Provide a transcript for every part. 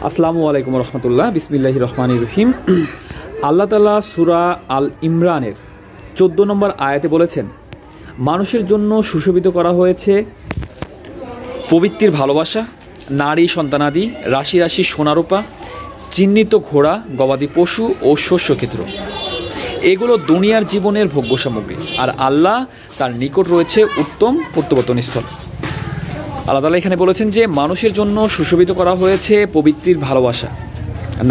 আসসালামু আলাইকুম রহমতুল্লাহ। বিসমিল্লাহির রহমানির রহিম। আল্লাহ তাআলা সূরা আল ইমরানের 14 নম্বর আয়াতে বলেছেন, মানুষের জন্য সুশোভিত করা হয়েছে পবিত্রের ভালোবাসা, নারী সন্তানাদি, রাশি রাশি সোনারূপা, চিহ্নিত ঘোড়া, গবাদি পশু ও শস্যক্ষেত্র। এগুলো দুনিয়ার জীবনের ভোগ্য সামগ্রী, আর আল্লাহ তার নিকট রয়েছে উত্তম প্রত্যাবর্তনস্থল। আল্লাহ তাআলা এখানে বলেছেন যে মানুষের জন্য সুশোভিত করা হয়েছে পবিত্রের ভালোবাসা,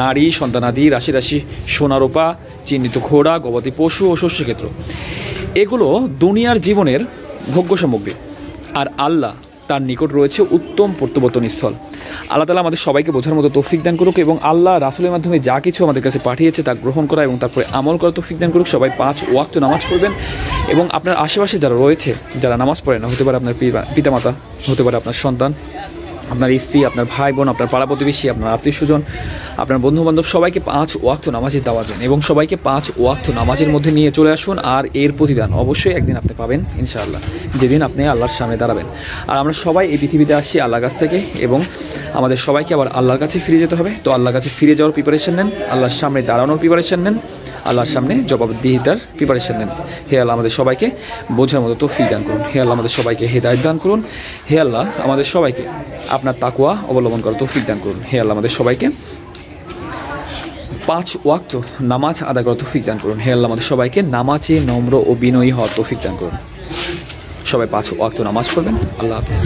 নারী সন্তানাদি, রাশি রাশি সোনারূপা, চিহ্নিত ঘোড়া, গবাদি পশু ও শস্যক্ষেত্র। এগুলো দুনিয়ার জীবনের ভোগ্য সামগ্রী, আর আল্লাহ তার নিকট রয়েছে উত্তম প্রত্যাবর্তনস্থল। আল্লাহ তাআলা আমাদের সবাইকে বোঝার মতো তৌফিক দান করুক এবং আল্লাহ রাসূলের মাধ্যমে যা কিছু আমাদের কাছে পাঠিয়েছে তা গ্রহণ করা এবং তারপরে আমল করা তৌফিক দান করুক। সবাই 5 ওয়াক্ত নামাজ পড়বেন এবং আপনার আশেপাশে যারা রয়েছে, যারা নামাজ পড়ে না, হতে পারে আপনার পিতামাতা, হতে পারে আপনার সন্তান, আপনার স্ত্রী, আপনার ভাই বোন, আপনার পাড়া প্রতিবেশী, আপনার আত্মীয় স্বজন, আপনার বন্ধুবান্ধব, সবাইকে 5 ওয়াক্ত নামাজের দাওয়াত দেন এবং সবাইকে 5 ওয়াক্ত নামাজের মধ্যে নিয়ে চলে আসুন। আর এর প্রতিদান অবশ্যই একদিন আপনি পাবেন ইনশাআল্লাহ, যেদিন আপনি আল্লাহর সামনে দাঁড়াবেন। আর আমরা সবাই এই পৃথিবীতে আসছি আল্লাহর কাছ থেকে এবং আমাদের সবাইকে আবার আল্লাহর কাছে ফিরে যেতে হবে। তো আল্লাহর কাছে ফিরে যাওয়ার প্রিপারেশন নেন, আল্লাহর সামনে দাঁড়ানোর প্রিপারেশন নেন, আল্লাহর সামনে জবাবদিহিতার প্রিপারেশন নেন। হে আল্লাহ আমাদের সবাইকে বোঝার মতো তৌফিক দান করুন। হে আল্লাহ আমাদের সবাইকে হেদায়েত দান করুন। হে আল্লাহ আমাদের সবাইকে আপনার তাকওয়া অবলম্বন করার তৌফিক দান করুন। হে আল্লাহ আমাদের সবাইকে 5 ওয়াক্ত নামাজ আদায় করার তৌফিক দান করুন। হে আল্লাহ আমাদের সবাইকে নামাজে নম্র ও বিনয়ী হওয়ার তৌফিক দান করুন। সবাই 5 ওয়াক্ত নামাজ পড়বেন। আল্লাহ হাফেজ।